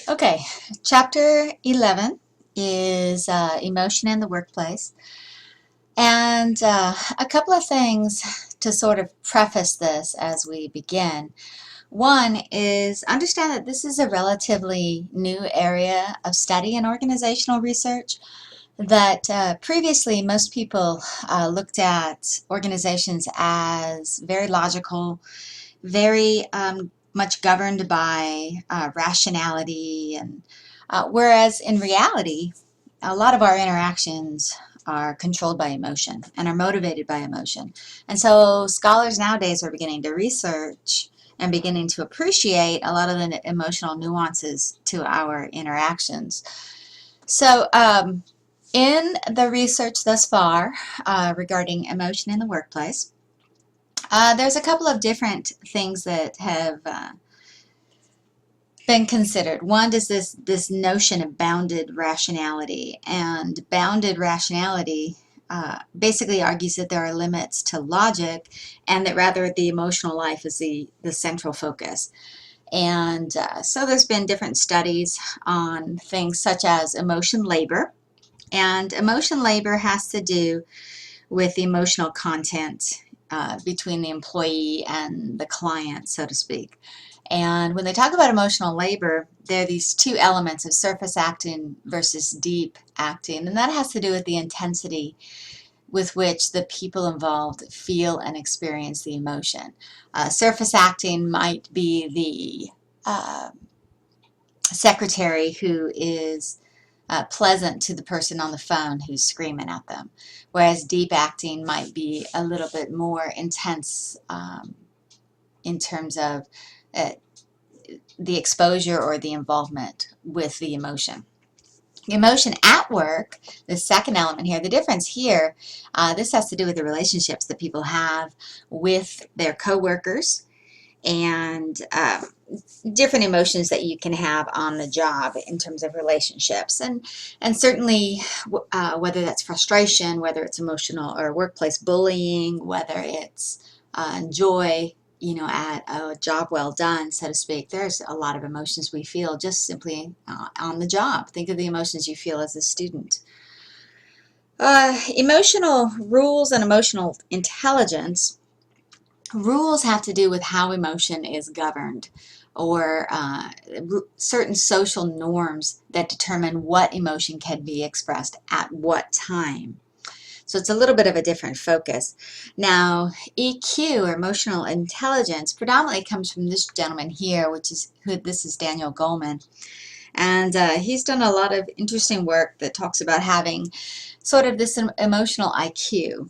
Okay, chapter 11 is emotion in the workplace. And a couple of things to sort of preface this as we begin. One is understand that this is a relatively new area of study in organizational research, that previously most people looked at organizations as very logical, very much governed by rationality, and whereas in reality, a lot of our interactions are controlled by emotion and are motivated by emotion. And so scholars nowadays are beginning to research and beginning to appreciate a lot of the emotional nuances to our interactions. So in the research thus far regarding emotion in the workplace, there's a couple of different things that have been considered. One is this notion of bounded rationality, and bounded rationality basically argues that there are limits to logic, and that rather the emotional life is the central focus. And so there's been different studies on things such as emotion labor, and emotion labor has to do with the emotional content between the employee and the client, so to speak. And when they talk about emotional labor, there are these two elements of surface acting versus deep acting, and that has to do with the intensity with which the people involved feel and experience the emotion. Surface acting might be the secretary who is pleasant to the person on the phone who's screaming at them, whereas deep acting might be a little bit more intense in terms of uh, the exposure or the involvement with the emotion. Emotion at work, the second element here, the difference here, this has to do with the relationships that people have with their coworkers, and different emotions that you can have on the job in terms of relationships, and certainly whether that's frustration, whether it's emotional or workplace bullying, whether it's joy, at a job well done, so to speak. There's a lot of emotions we feel just simply on the job. Think of the emotions you feel as a student. Emotional rules and emotional intelligence. Rules have to do with how emotion is governed, or certain social norms that determine what emotion can be expressed at what time. So it's a little bit of a different focus. Now, EQ, or emotional intelligence, predominantly comes from this gentleman here, this is Daniel Goleman. And he's done a lot of interesting work that talks about having sort of this emotional IQ.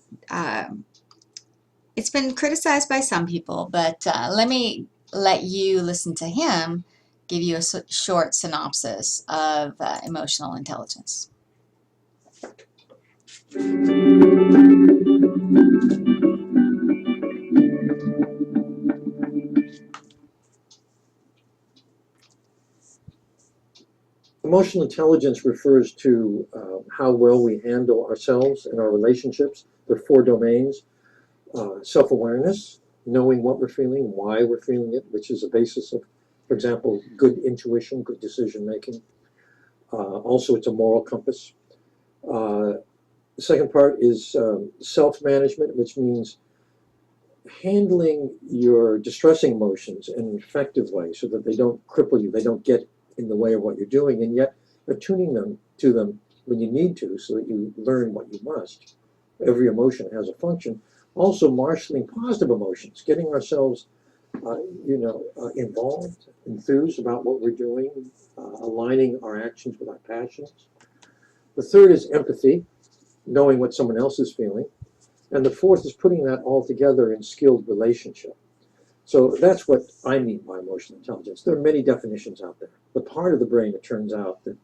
It's been criticized by some people, but let me let you listen to him give you a short synopsis of emotional intelligence. Emotional intelligence refers to how well we handle ourselves and our relationships. There are four domains: self-awareness, knowing what we're feeling, why we're feeling it, which is a basis of, for example, good intuition, good decision making. Also, it's a moral compass. The second part is self-management, which means handling your distressing emotions in an effective way so that they don't cripple you, they don't get in the way of what you're doing, and yet attuning them to them when you need to so that you learn what you must. Every emotion has a function. Also, marshaling positive emotions, getting ourselves involved, enthused about what we're doing, aligning our actions with our passions. The third is empathy, knowing what someone else is feeling. And the fourth is putting that all together in skilled relationship. So that's what I mean by emotional intelligence. There are many definitions out there. The part of the brain, it turns out, that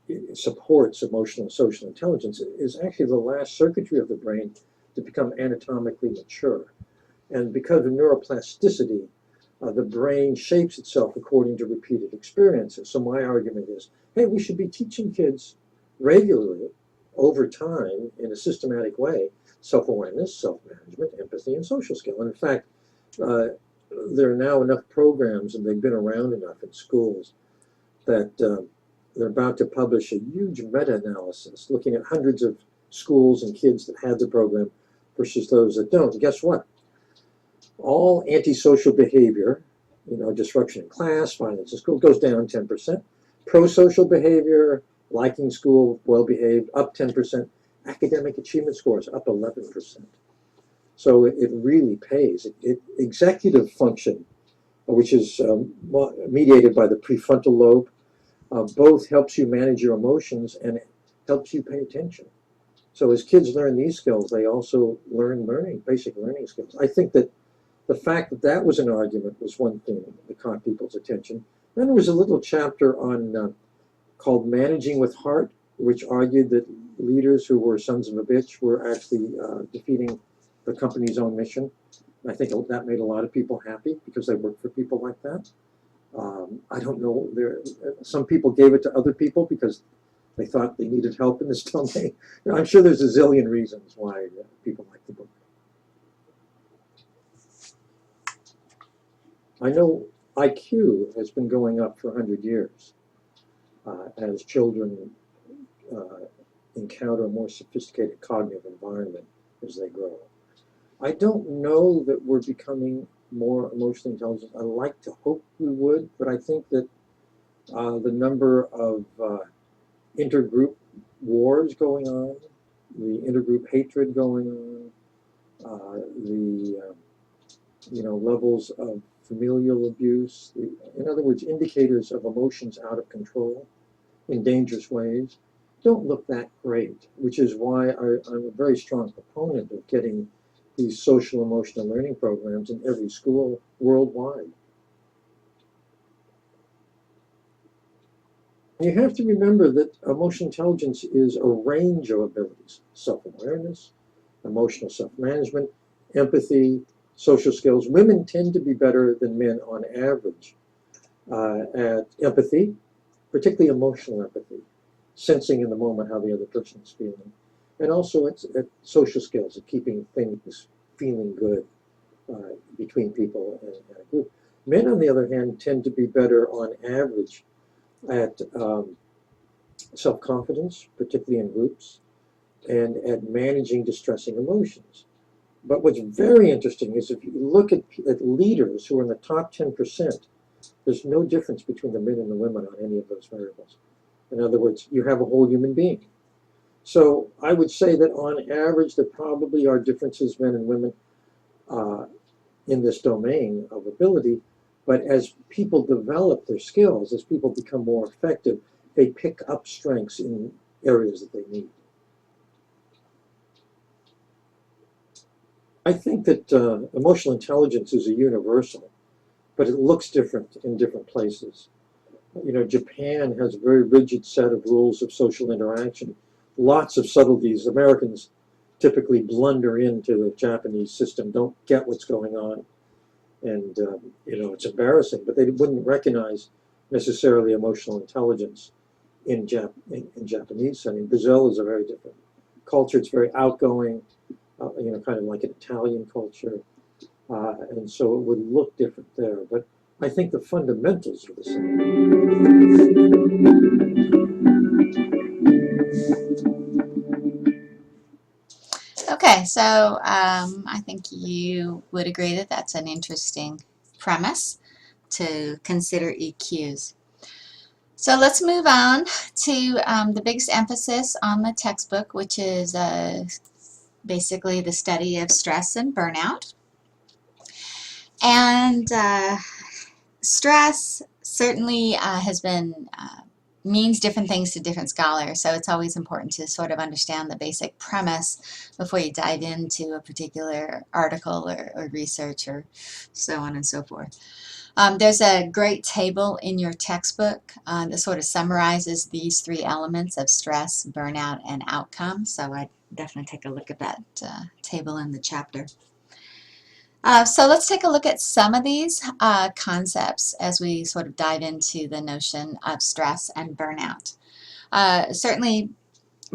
it supports emotional and social intelligence is actually the last circuitry of the brain to become anatomically mature. And because of neuroplasticity, the brain shapes itself according to repeated experiences. So my argument is, hey, we should be teaching kids regularly, over time, in a systematic way, self-awareness, self-management, empathy, and social skill. And in fact, there are now enough programs, and they've been around enough in schools, that they're about to publish a huge meta-analysis looking at hundreds of schools and kids that had the program versus those that don't. And guess what? All antisocial behavior, disruption in class, violence in school, goes down 10%. Pro-social behavior, liking school, well-behaved, up 10%. Academic achievement scores up 11%. So it really pays. Executive function, which is mediated by the prefrontal lobe, both helps you manage your emotions and helps you pay attention. So as kids learn these skills, they also learn basic learning skills. I think that the fact that that was an argument was one thing that caught people's attention. Then there was a little chapter on called Managing with Heart, which argued that leaders who were sons of a bitch were actually defeating the company's own mission. I think that made a lot of people happy because they work for people like that. I don't know. Some people gave it to other people because they thought they needed help in this domain. I'm sure there's a zillion reasons why people like the book. I know IQ has been going up for 100 years as children encounter a more sophisticated cognitive environment as they grow. I don't know that we're becoming more emotionally intelligent. I like to hope we would, but I think that the number of intergroup wars going on, the intergroup hatred going on, the levels of familial abuse, in other words, indicators of emotions out of control in dangerous ways, don't look that great, which is why I'm a very strong proponent of getting these social emotional learning programs in every school worldwide. You have to remember that emotional intelligence is a range of abilities: self-awareness, emotional self-management, empathy, social skills. Women tend to be better than men on average at empathy, particularly emotional empathy, sensing in the moment how the other person is feeling. And also it's at social skills, at keeping things feeling good between people and a group. Men, on the other hand, tend to be better on average at self-confidence, particularly in groups, and at managing distressing emotions. But what's very interesting is if you look at leaders who are in the top 10%, there's no difference between the men and the women on any of those variables. In other words, you have a whole human being. So I would say that on average, there probably are differences, men and women, in this domain of ability. But as people develop their skills, as people become more effective, they pick up strengths in areas that they need. I think that emotional intelligence is a universal, but it looks different in different places. Japan has a very rigid set of rules of social interaction, lots of subtleties. Americans typically blunder into the Japanese system, don't get what's going on, and it's embarrassing. But they wouldn't recognize necessarily emotional intelligence in Japanese setting. Brazil is a very different culture. It's very outgoing, kind of like an Italian culture, and so it would look different there. But I think the fundamentals are the same. Okay, so I think you would agree that that's an interesting premise to consider EQs. So let's move on to the biggest emphasis on the textbook, which is basically the study of stress and burnout. And stress certainly has been means different things to different scholars, so it's always important to sort of understand the basic premise before you dive into a particular article or research or so on and so forth. There's a great table in your textbook that sort of summarizes these three elements of stress, burnout, and outcome, so I'd definitely take a look at that table in the chapter. So let's take a look at some of these concepts as we sort of dive into the notion of stress and burnout. Certainly,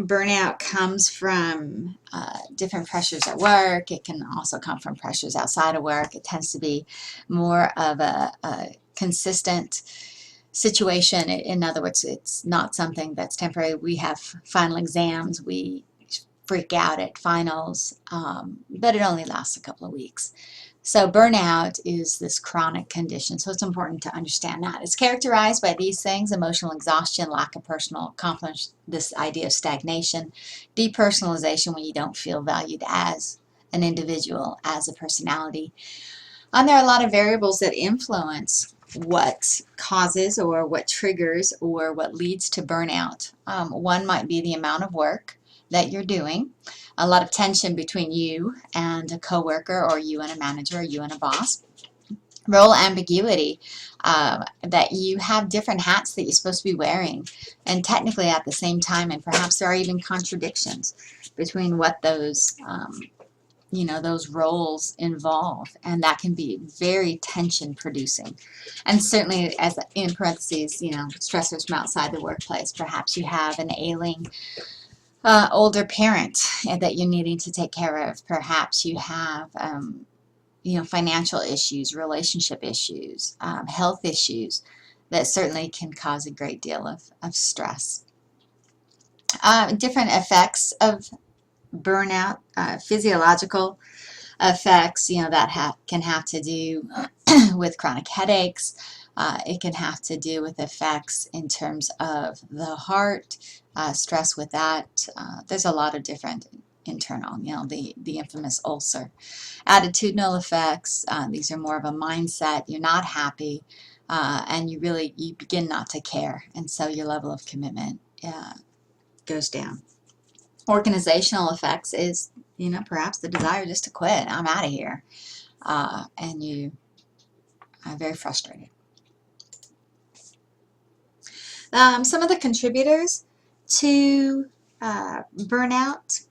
burnout comes from different pressures at work. It can also come from pressures outside of work. It tends to be more of a consistent situation. In other words, it's not something that's temporary. We have final exams. We freak out at finals, but it only lasts a couple of weeks. So burnout is this chronic condition, so it's important to understand that. It's characterized by these things: emotional exhaustion, lack of personal accomplishment, this idea of stagnation, depersonalization when you don't feel valued as an individual, as a personality. And there are a lot of variables that influence what causes or what triggers or what leads to burnout. One might be the amount of work that you're doing, a lot of tension between you and a coworker, or you and a manager, or you and a boss. Role ambiguity, that you have different hats that you're supposed to be wearing, and technically at the same time, and perhaps there are even contradictions between what those those roles involve, and that can be very tension producing. And certainly, as in parentheses, stressors from outside the workplace. Perhaps you have an ailing older parent that you're needing to take care of. Perhaps you have financial issues, relationship issues, health issues that certainly can cause a great deal of stress. Different effects of burnout, physiological effects, that can have to do with chronic headaches. It can have to do with effects in terms of the heart, stress with that. There's a lot of different internal, the infamous ulcer. Attitudinal effects, these are more of a mindset. You're not happy, and you begin not to care, and so your level of commitment goes down. Organizational effects is, perhaps the desire just to quit. I'm out of here. And you are very frustrated. Some of the contributors to burnout.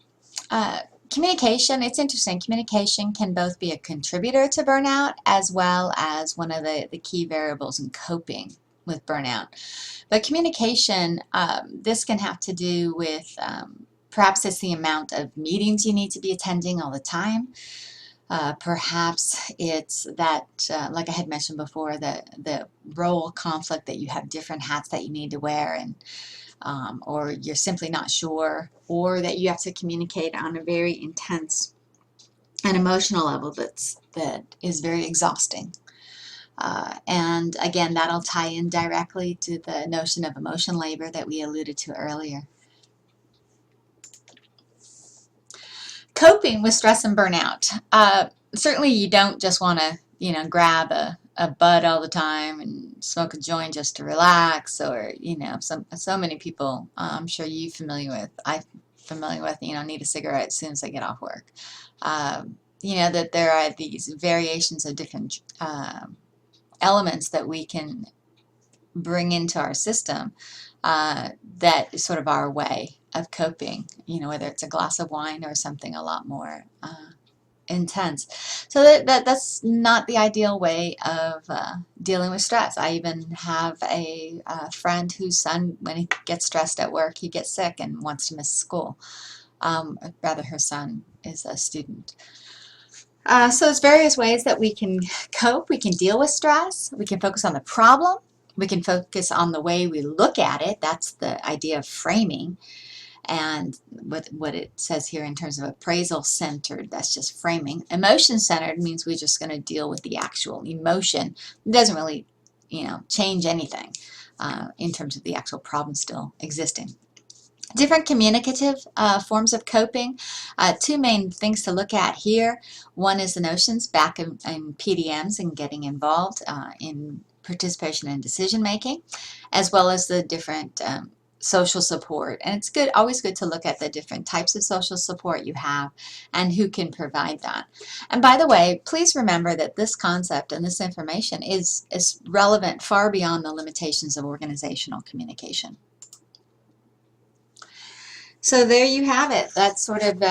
Communication, it's interesting. Communication can both be a contributor to burnout as well as one of the key variables in coping with burnout. But communication, this can have to do with perhaps it's the amount of meetings you need to be attending all the time. Perhaps it's that, like I had mentioned before, the role conflict, that you have different hats that you need to wear, and or you're simply not sure, or that you have to communicate on a very intense and emotional level that is very exhausting. And again, that'll tie in directly to the notion of emotion labor that we alluded to earlier. Coping with stress and burnout. Certainly you don't just want to, grab a bud all the time and smoke a joint just to relax, or, so many people, I'm sure I'm familiar with, need a cigarette as soon as I get off work. That there are these variations of different elements that we can bring into our system that is sort of our way of coping, whether it's a glass of wine or something a lot more intense. So that's not the ideal way of dealing with stress. I even have a friend whose son, when he gets stressed at work, he gets sick and wants to miss school. Rather, her son is a student. So there's various ways that we can cope. We can deal with stress. We can focus on the problem. We can focus on the way we look at it. That's the idea of framing. And what it says here in terms of appraisal centered, that's just framing. Emotion centered means we're just going to deal with the actual emotion. It doesn't really, change anything in terms of the actual problem still existing. Different communicative forms of coping. Two main things to look at here. One is the notions back in PDMs and getting involved in participation in decision making, as well as the different social support. And it's always good to look at the different types of social support you have and who can provide that. And by the way, please remember that this concept and this information is relevant far beyond the limitations of organizational communication. So there you have it. That sort of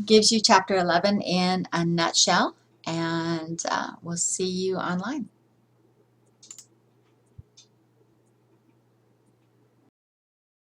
gives you Chapter 11 in a nutshell, and we'll see you online.